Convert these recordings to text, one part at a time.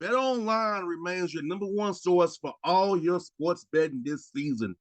BetOnline remains your number one source for all your sports betting this season.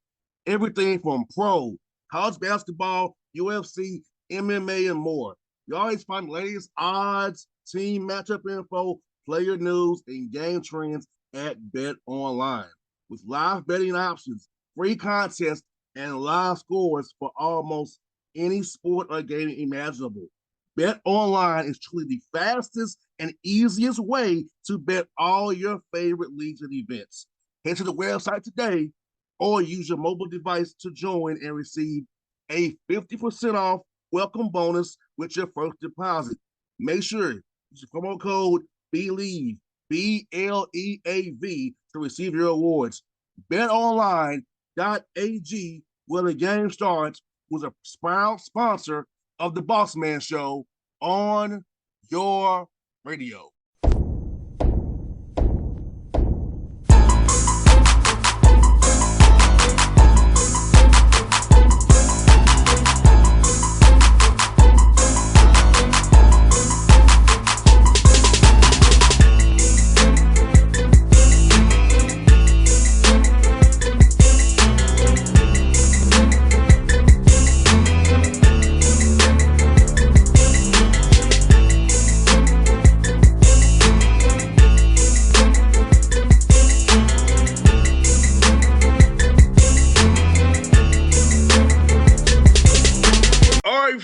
Everything from pro, college basketball, UFC, MMA, and more. You always find the latest odds, team matchup info, player news, and game trends at BetOnline. With live betting options, free contests, and live scores for almost any sport or game imaginable. Bet Online is truly the fastest and easiest way to bet all your favorite leagues and events. Head to the website today or use your mobile device to join and receive a 50% off welcome bonus with your first deposit. Make sure you use the promo code BLEAV, BLEAV, to receive your awards. BetOnline.ag, where the game starts, was a proud sponsor of the Bossman Show on your radio.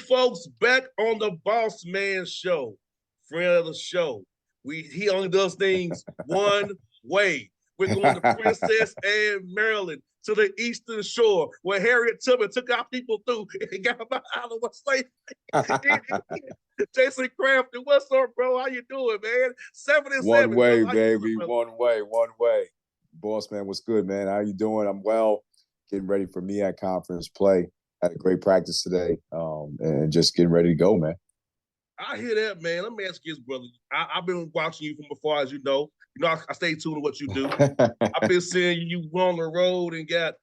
Folks, back on the Bossman Show, friend of the show. He only does things one way. We're going to Princess Anne, Maryland, to the Eastern Shore, where Harriet Tubman took our people through and got them out of what slave. Jason Crafton, what's up, bro? How you doing, man? 77. One way, baby. One way. Boss man, what's good, man? How you doing? I'm well. Getting ready for MEAC conference play. Had a great practice today, and just getting ready to go, man. I hear that, man. Let me ask you this, brother. I've been watching you from before, as you know. I stay tuned to what you do. I've been seeing you on the road and got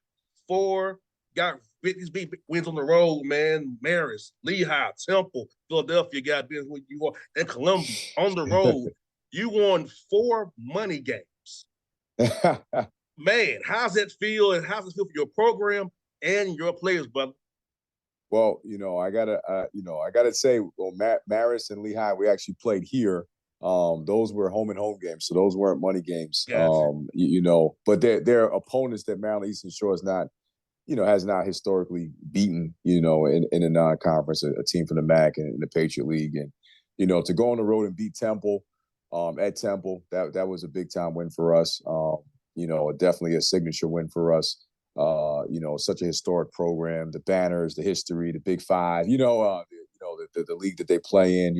these big wins on the road, man. Marist, Lehigh, Temple, Philadelphia, got business with you, and Columbia on the road. You won 4 money games. Man, how's that feel, and how's it feel for your program and your players, brother? Well, I gotta say, Marist and Lehigh, we actually played here. Those were home and home games, so those weren't money games. Gotcha. But they're opponents that Maryland Eastern Shore has not historically beaten, in a non-conference, a team from the MAC and in the Patriot League, and to go on the road and beat Temple, at Temple, that was a big time win for us. Definitely a signature win for us. Such a historic program, the banners, the history, the Big Five, the league that they play in,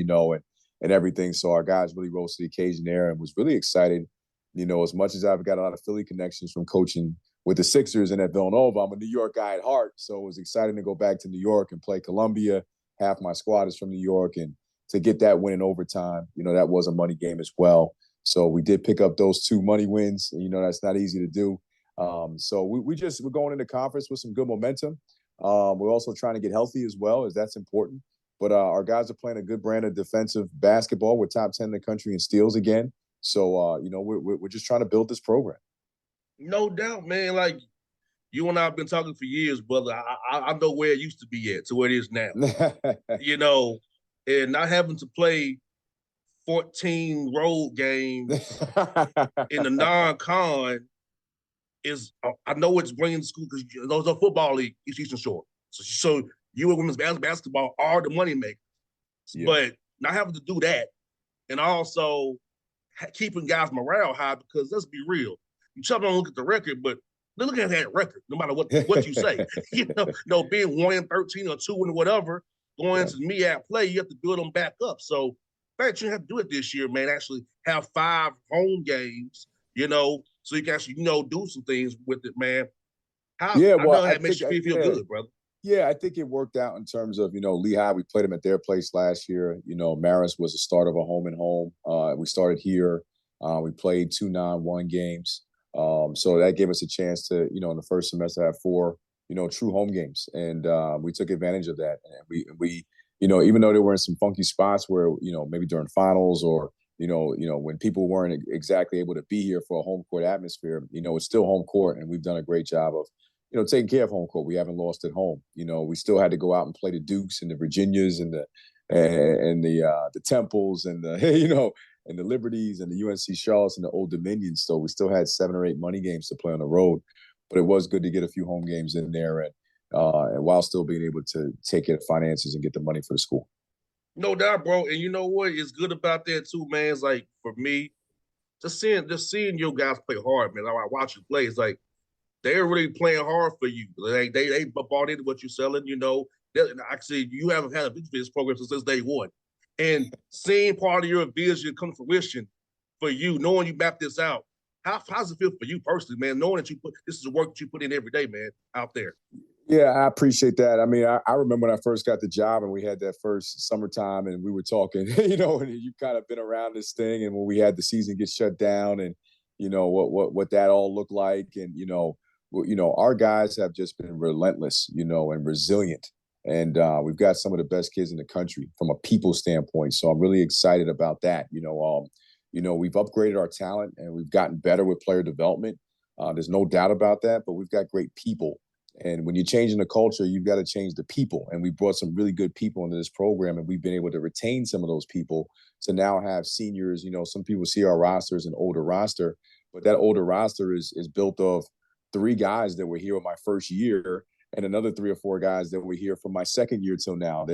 and everything. So our guys really rose to the occasion there and was really excited. As much as I've got a lot of Philly connections from coaching with the Sixers and at Villanova, I'm a New York guy at heart. So it was exciting to go back to New York and play Columbia. Half my squad is from New York, and to get that win in overtime, that was a money game as well. So we did pick up those 2 money wins. That's not easy to do. So we're going into conference with some good momentum. We're also trying to get healthy as well, as that's important. But our guys are playing a good brand of defensive basketball. We're top 10 in the country in steals again. So, we're just trying to build this program. No doubt, man. Like, you and I have been talking for years, brother. I know where it used to be at to where it is now. And not having to play 14 road games in the non-con is, I know it's bringing the school, because those are football league, Eastern Shore. So you and women's basketball are the money makers. Yeah. But not having to do that, and also keeping guys' morale high, because let's be real, you try to look at the record, but look at that record, no matter what you say. Being 1-13 or 2 and whatever, going to MEAC play, you have to build them back up. So, in fact, you have to do it this year, man. Actually have 5 home games, so you can actually, do some things with it, man. I know that makes you feel good, brother. Yeah, I think it worked out in terms of, Lehigh, we played them at their place last year. Marist was the start of a home and home. We started here. We played 2 non-1 games. So that gave us a chance to, in the first semester have 4, true home games. And we took advantage of that. And we even though they were in some funky spots where, maybe during finals or, when people weren't exactly able to be here for a home court atmosphere, it's still home court, and we've done a great job of, taking care of home court. We haven't lost at home. We still had to go out and play the Dukes and the Virginias and the Temples and the and the Liberties and the UNC Charlottes and the Old Dominion. So we still had 7 or 8 money games to play on the road, but it was good to get a few home games in there and while still being able to take care of finances and get the money for the school. No doubt, bro. And you know what is good about that too, man? It's like for me, just seeing your guys play hard, man. I watch you play. It's like they're really playing hard for you. Like they bought into what you're selling. Actually, you haven't had a business program since day one, and seeing part of your vision come to fruition for you, knowing you mapped this out. How does it feel for you personally, man? Knowing that this is the work that you put in every day, man, out there. Yeah, I appreciate that. I mean, I remember when I first got the job and we had that first summertime and we were talking, and you kind of been around this thing, and when we had the season get shut down and, what that all looked like. And, our guys have just been relentless, and resilient. And we've got some of the best kids in the country from a people standpoint. So I'm really excited about that. We've upgraded our talent and we've gotten better with player development. There's no doubt about that, but we've got great people. And when you're changing the culture, you've got to change the people. And we brought some really good people into this program, and we've been able to retain some of those people to now have seniors. Some people see our roster as an older roster, but that older roster is built of 3 guys that were here in my first year and another 3 or 4 guys that were here from my second year till now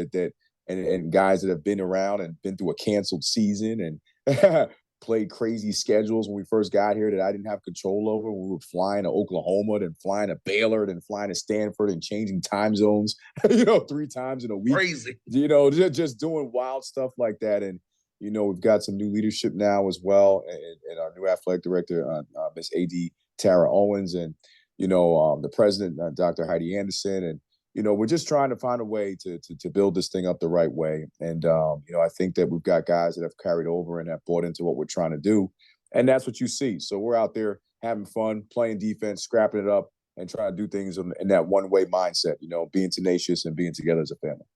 and guys that have been around and been through a canceled season and played crazy schedules when we first got here that I didn't have control over. When we were flying to Oklahoma, then flying to Baylor, then flying to Stanford, and changing time zones, 3 times in a week. Crazy. Just doing wild stuff like that. And, we've got some new leadership now as well, and our new athletic director, Miss A.D. Tara Owens, and, the president, Dr. Heidi Anderson. And, we're just trying to find a way to build this thing up the right way. And, I think that we've got guys that have carried over and have bought into what we're trying to do. And that's what you see. So we're out there having fun, playing defense, scrapping it up, and trying to do things in that one-way mindset, being tenacious and being together as a family.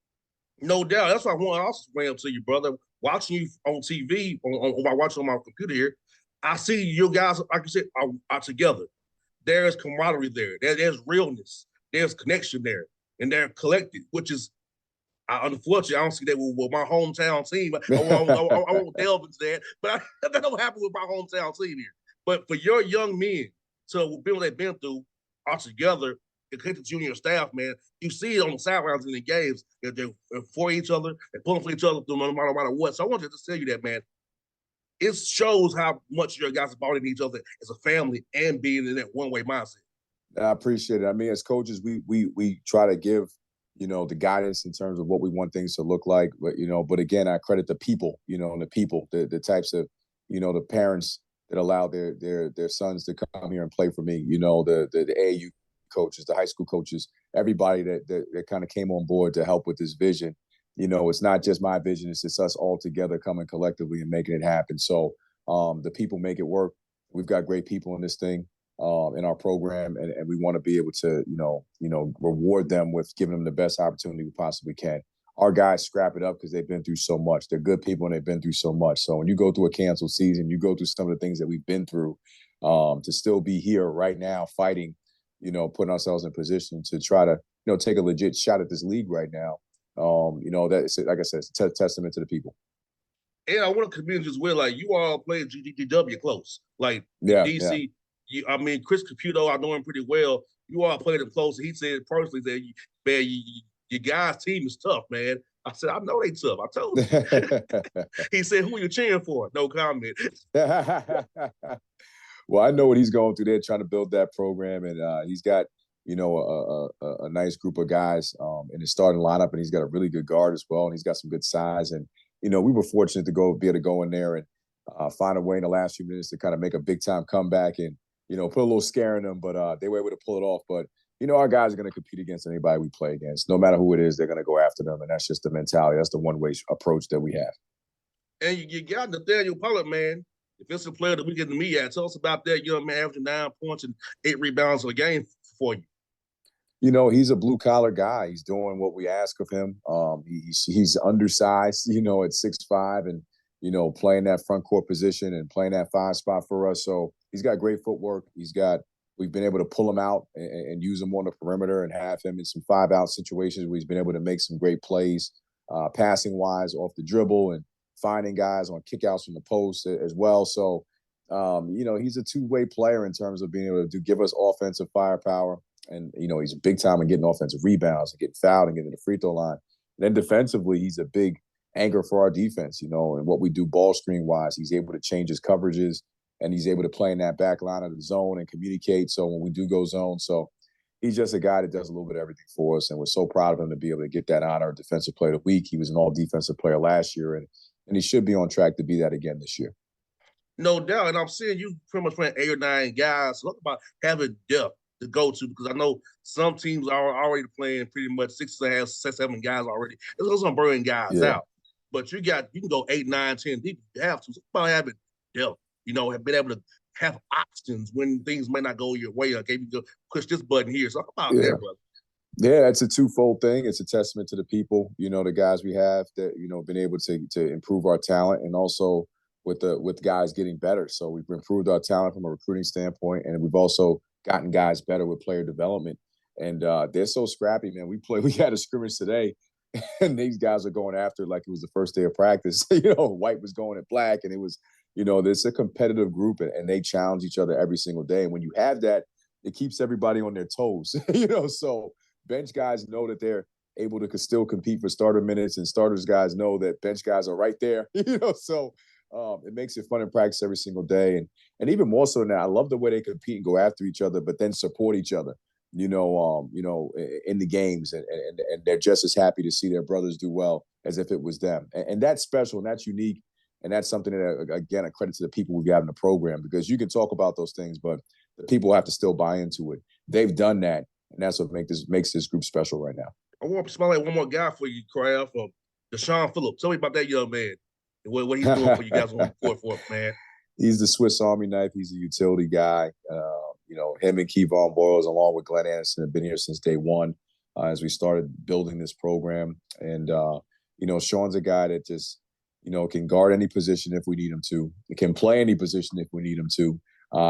No doubt. That's what I want to also bring up to you, brother. Watching you on TV, on watching on my computer here, I see you guys, like you said, are together. There's camaraderie there. There's realness. There's connection there. And they're collected, which is, unfortunately, I don't see that with my hometown team. I won't delve into that, but that don't happen with my hometown team here. But for your young men to be what they've been through, are together, and connected to junior staff, man, you see it on the sidelines in the games. They're for each other, they're pulling for each other no matter what. So I wanted to tell you that, man. It shows how much your guys are bought in each other as a family and being in that one-way mindset. I appreciate it. I mean, as coaches, we try to give, the guidance in terms of what we want things to look like. But again, I credit the people, and the people, the types of, the parents that allow their sons to come here and play for me. The AAU coaches, the high school coaches, everybody that kind of came on board to help with this vision. It's not just my vision; it's just us all together coming collectively and making it happen. So the people make it work. We've got great people in this thing. In our program, and we want to be able to, reward them with giving them the best opportunity we possibly can. Our guys scrap it up because they've been through so much. They're good people and they've been through so much. So when you go through a canceled season, you go through some of the things that we've been through, to still be here right now fighting, putting ourselves in position to try to, take a legit shot at this league right now. That's, like I said, it's a testament to the people. And I want to commend you as well. Like, you all played GGW close. Like, yeah, DC. Yeah. Chris Caputo, I know him pretty well. You all played him close. He said personally that, man, your guys' team is tough, man. I said, I know they tough. I told you. He said, who are you cheering for? No comment. Well, I know what he's going through. They're trying to build that program, and he's got, a nice group of guys in his starting lineup, and he's got a really good guard as well, and he's got some good size. And, we were fortunate to be able to go in there and find a way in the last few minutes to kind of make a big-time comeback and, put a little scare in them, but they were able to pull it off. But, our guys are going to compete against anybody we play against. No matter who it is, they're going to go after them, and that's just the mentality. That's the one-way approach that we have. And you got Nathaniel Pollard, man, defensive player that we get to meet at. Tell us about that young man averaging 9 points and 8 rebounds a game for you. He's a blue-collar guy. He's doing what we ask of him. He's undersized, at 6'5", and, playing that front court position and playing that 5 spot for us. So he's got great footwork. We've been able to pull him out and use him on the perimeter and have him in some 5-out situations where he's been able to make some great plays, passing wise off the dribble and finding guys on kickouts from the post as well. So, he's a two-way player in terms of being able to give us offensive firepower. And, he's big time in getting offensive rebounds and getting fouled and getting to the free throw line. And then defensively, he's a big anchor for our defense, and what we do ball screen wise. He's able to change his coverages and he's able to play in that back line of the zone and communicate. So when we do go zone, so he's just a guy that does a little bit of everything for us. And we're so proud of him to be able to get that honor, Defensive Player of the Week. He was an all defensive player last year, and he should be on track to be that again this year. No doubt. And I'm seeing you pretty much playing 8 or 9 guys. Talk about having depth to go to, because I know some teams are already playing pretty much 6, 7 guys already. There's some burning guys out. But you can go 8, 9, 10 deep if you have to. So it's about having depth, have been able to have options when things may not go your way. Okay, you go push this button here. So talk about that, brother. Yeah, it's a twofold thing. It's a testament to the people, the guys we have that, been able to improve our talent, and also with guys getting better. So we've improved our talent from a recruiting standpoint, and we've also gotten guys better with player development. And they're so scrappy, man. We had a scrimmage today, and these guys are going after it like it was the first day of practice. White was going at black, and it was, there's a competitive group, and they challenge each other every single day. And when you have that, it keeps everybody on their toes, so bench guys know that they're able to still compete for starter minutes, and starters guys know that bench guys are right there, so it makes it fun in practice every single day. And even more so now, I love the way they compete and go after each other, but then support each other, in the games, and they're just as happy to see their brothers do well as if it was them. And that's special, and that's unique. And that's something that, again, a credit to the people we've got in the program, because you can talk about those things, but the people have to still buy into it. They've done that, and that's what makes this group special right now. I want to spotlight one more guy for you, Craft, Deshaun Phillips. Tell me about that young man and what he's doing for you guys on the court for, man. He's the Swiss Army knife. He's a utility guy. Him and Kevon Boyles, along with Glenn Anderson, have been here since day one as we started building this program. And, Sean's a guy that just, can guard any position if we need him to. He can play any position if we need him to.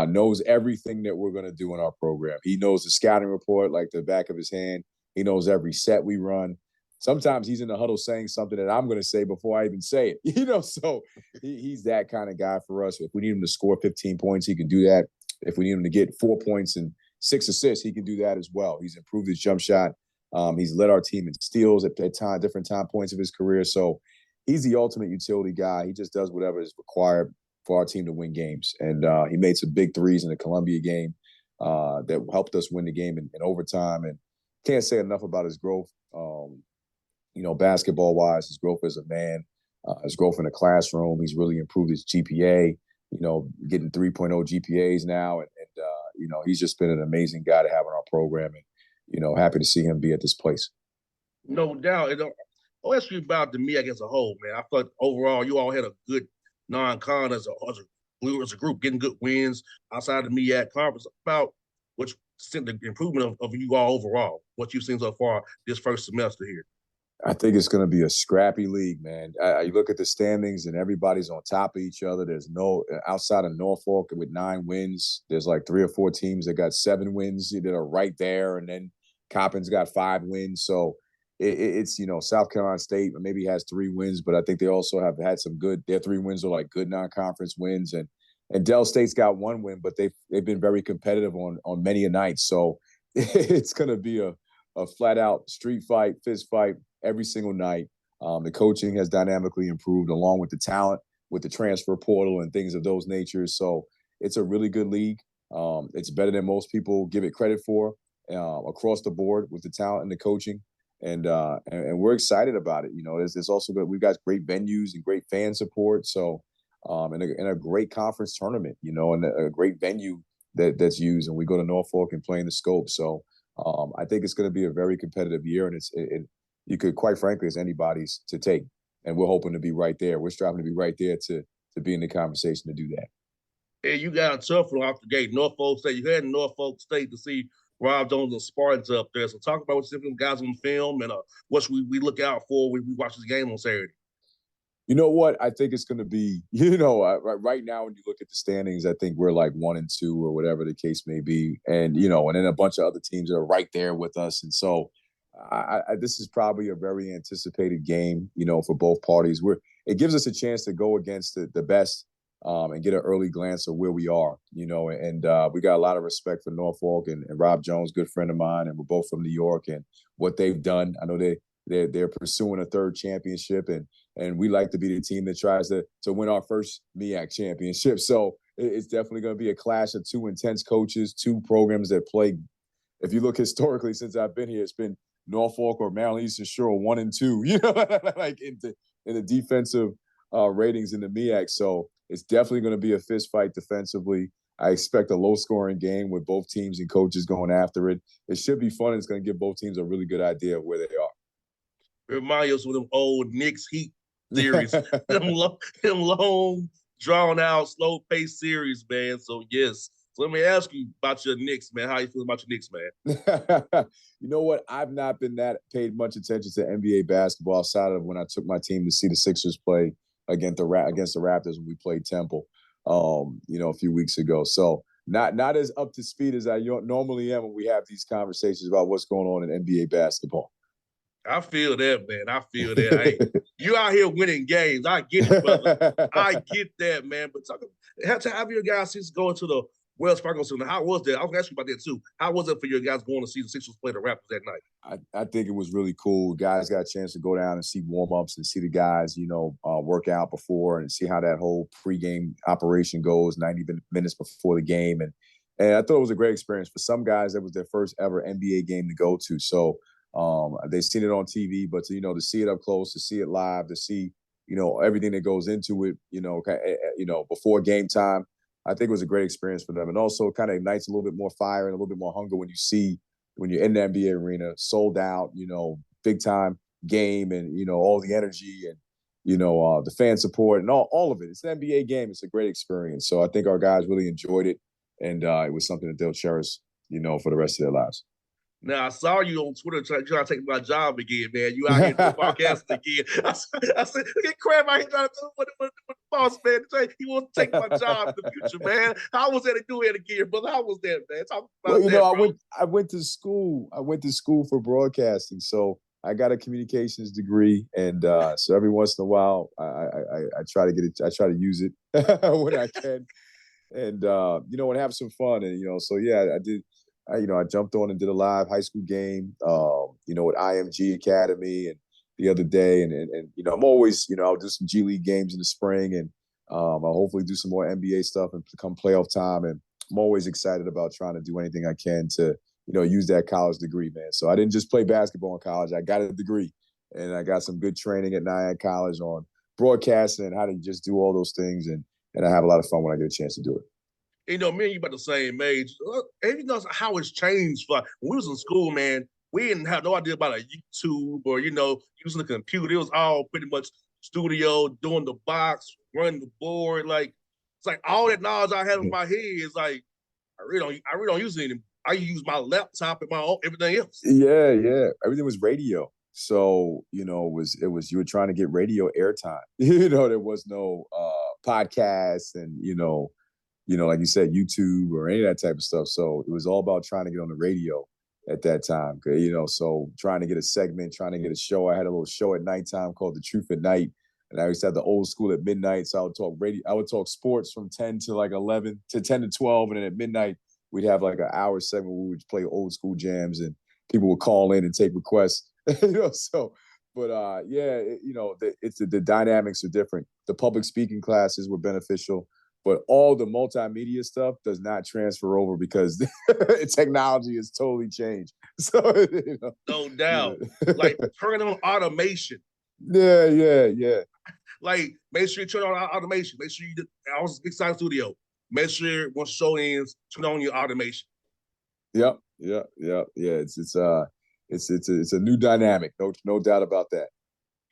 Knows everything that we're going to do in our program. He knows the scouting report like the back of his hand. He knows every set we run. Sometimes he's in the huddle saying something that I'm going to say before I even say it, so he's that kind of guy for us. If we need him to score 15 points, he can do that. If we need him to get 4 points and 6 assists, he can do that as well. He's improved his jump shot. He's led our team in steals at different time points of his career. So he's the ultimate utility guy. He just does whatever is required for our team to win games. And he made some big threes in the Columbia game that helped us win the game in overtime. And can't say enough about his growth. Basketball-wise, his growth as a man, his growth in the classroom. He's really improved his GPA, getting 3.0 GPAs now. And he's just been an amazing guy to have in our program. And, happy to see him be at this place. No doubt. I'll ask you about the MEAC as a whole, man. I thought overall you all had a good non-con as a group, getting good wins outside the MEAC conference. About which the improvement of you all overall, what you've seen so far this first semester here. I think it's going to be a scrappy league, man. You look at the standings and everybody's on top of each other. There's no outside of Norfolk with 9 wins. There's like 3 or 4 teams that got 7 wins that are right there. And then Coppin's got 5 wins. So it's, South Carolina State maybe has 3 wins, but I think they also have had some good, their 3 wins are like good non-conference wins. And Dell State's got 1 win, but they've been very competitive on many a night. So it's going to be a flat out street fight, fist fight every single night. The coaching has dynamically improved along with the talent, with the transfer portal and things of those natures. So it's a really good league. It's better than most people give it credit for across the board with the talent and the coaching. And we're excited about it. It's also good. We've got great venues and great fan support. So and a great conference tournament, and a great venue that's used. And we go to Norfolk and play in the Scope. So I think it's going to be a very competitive year, and you could, quite frankly, it's anybody's to take. And we're hoping to be right there. We're striving to be right there to be in the conversation to do that. And you got a tough one off the gate. Norfolk State, you had Norfolk State to see Rob Jones and Spartans up there. So talk about what some guys on film and what we look out for when we watch this game on Saturday. You know what? I think it's going to be, right now when you look at the standings, I think we're like 1 and 2 or whatever the case may be. And, and then a bunch of other teams are right there with us. And so this is probably a very anticipated game, for both parties. It gives us a chance to go against the best and get an early glance of where we are, and we got a lot of respect for Norfolk and Rob Jones, good friend of mine, and we're both from New York and what they've done. I know they're pursuing a third championship, and we like to be the team that tries to win our first MEAC championship. So it's definitely going to be a clash of two intense coaches, two programs that play. If you look historically, since I've been here, it's been Norfolk or Maryland Eastern Shore 1 and 2, like in the defensive ratings in the MEAC. So it's definitely going to be a fist fight defensively. I expect a low-scoring game with both teams and coaches going after it. It should be fun. It's going to give both teams a really good idea of where they are. Remind us of them old Knicks Heat series, them long, drawn-out, slow-paced series, man. So, yes. So let me ask you about your Knicks, man. How you feel about your Knicks, man? You know what? I've not been paid much attention to NBA basketball outside of when I took my team to see the Sixers play against the Raptors when we played Temple, a few weeks ago. So not as up to speed as I normally am when we have these conversations about what's going on in NBA basketball. I feel that, man. I feel that. Hey, you out here winning games. I get it, brother. I get that, man. But have your guys since going to the Wells Fargo Center? How was that? I was going to ask you about that, too. How was it for your guys going to see the Sixers play the Raptors that night? I think it was really cool. Guys got a chance to go down and see warm-ups and see the guys, work out before and see how that whole pregame operation goes 90 minutes before the game. And I thought it was a great experience. For some guys, that was their first ever NBA game to go to. So they've seen it on TV, but to see it up close, to see it live, to see, everything that goes into it, before game time, I think it was a great experience for them. And also kind of ignites a little bit more fire and a little bit more hunger when you're in the NBA arena, sold out, big time game and, all the energy and, the fan support and all of it. It's an NBA game. It's a great experience. So I think our guys really enjoyed it. And it was something that they'll cherish, for the rest of their lives. Now, I saw you on Twitter trying to take my job again, man. You out here doing podcasting again. I said, look at Crab out here trying to do what the boss, man. He wants to take my job in the future, man. How was that to do it again, brother? How was that, man? Talk about that, I went to school. I went to school for broadcasting, so I got a communications degree, and so every once in a while, I try to get it. I try to use it when I can, and and have some fun. And so yeah, I did. I jumped on and did a live high school game, with IMG Academy and the other day. And I'm always, I'll do some G League games in the spring and I'll hopefully do some more NBA stuff and come playoff time. And I'm always excited about trying to do anything I can to, use that college degree, man. So I didn't just play basketball in college. I got a degree and I got some good training at Nyan College on broadcasting and how to just do all those things. And I have a lot of fun when I get a chance to do it. Me and you about the same age. Even knows how it's changed. When we was in school, man, we didn't have no idea about a YouTube or, using the computer. It was all pretty much studio, doing the box, running the board. Like, it's like all that knowledge I had in my head is like, I really don't use it anymore. I use my laptop and my own, everything else. Yeah. Everything was radio. So, it was you were trying to get radio airtime. There was no podcasts and, like you said, YouTube or any of that type of stuff. So it was all about trying to get on the radio at that time. So trying to get a segment, trying to get a show. I had a little show at nighttime called The Truth at Night. And I used to have the old school at midnight. So I would talk radio. I would talk sports from 10 to like 11 to 10 to 12. And then at midnight, we'd have like an hour segment where we would play old school jams and people would call in and take requests. So, but the dynamics are different. The public speaking classes were beneficial. But all the multimedia stuff does not transfer over because technology has totally changed. So no doubt. Like turn on automation. Yeah. Like make sure you turn on automation. Make sure I was Big Sign Studio. Make sure once the show ends, turn on your automation. Yep. It's a new dynamic. No doubt about that.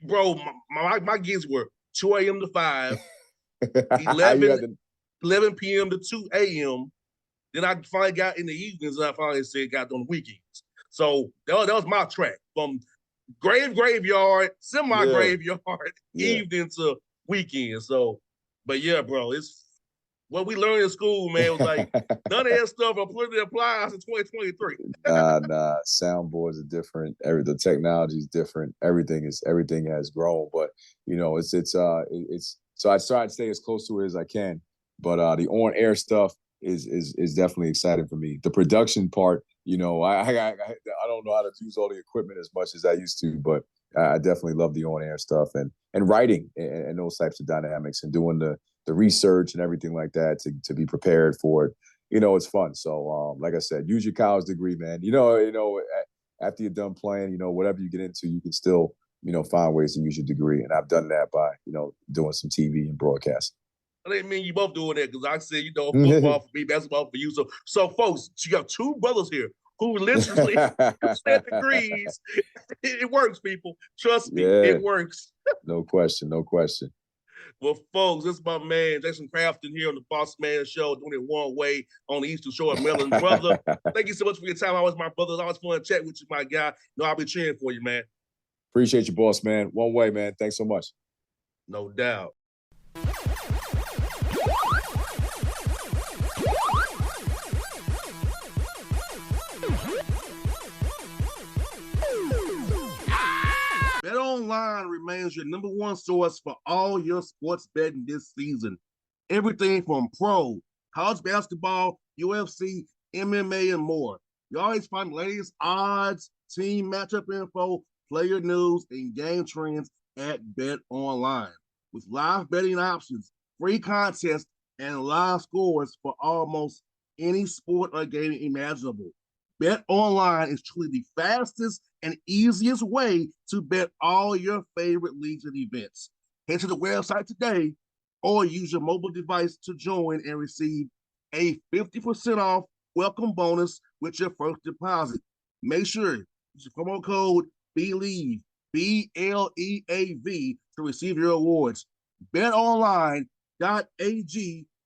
Bro, my gigs were 2 a.m. to 5. 11 p.m. to 2 a.m. Then I finally got in the evenings and I finally said got on the weekends. So that was my track from graveyard, semi-graveyard, evening to weekend. So, but yeah, bro, it's what we learned in school, man. Was like none of that stuff applies in 2023. Nah. Soundboards are different. The technology is different. Everything has grown. But it's so I try to stay as close to it as I can. But the on air stuff is definitely exciting for me. The production part, I don't know how to use all the equipment as much as I used to, but I definitely love the on air stuff and writing and those types of dynamics and doing the research and everything like that to be prepared for it. It's fun. So, like I said, use your college degree, man. After you're done playing, whatever you get into, you can still, find ways to use your degree. And I've done that by, doing some TV and broadcasting. I didn't mean you both doing that because I said, football for me, basketball for you. So folks, you got two brothers here who literally said degrees. It works, people. Trust me, it works. No question. Well, folks, this is my man, Jason Crafton here on the Bossman Show, doing it one way on the Eastern Shore of Maryland. Brother, thank you so much for your time. Always my brother. It's always fun to chat with you, my guy. I'll be cheering for you, man. Appreciate you, boss, man. One way, man. Thanks so much. No doubt. BetOnline remains your number one source for all your sports betting this season. Everything from pro, college basketball, UFC, MMA, and more. You always find the latest odds, team matchup info, player news, and game trends at BetOnline. With live betting options, free contests, and live scores for almost any sport or game imaginable. BetOnline is truly the fastest and easiest way to bet all your favorite leagues and events. Head to the website today or use your mobile device to join and receive a 50% off welcome bonus with your first deposit. Make sure you use the promo code BLEAV, BLEAV, to receive your awards. BetOnline.ag,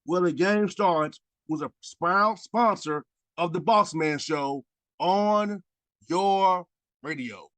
where the game starts, was a proud sponsor of the Bossman Show on your radio.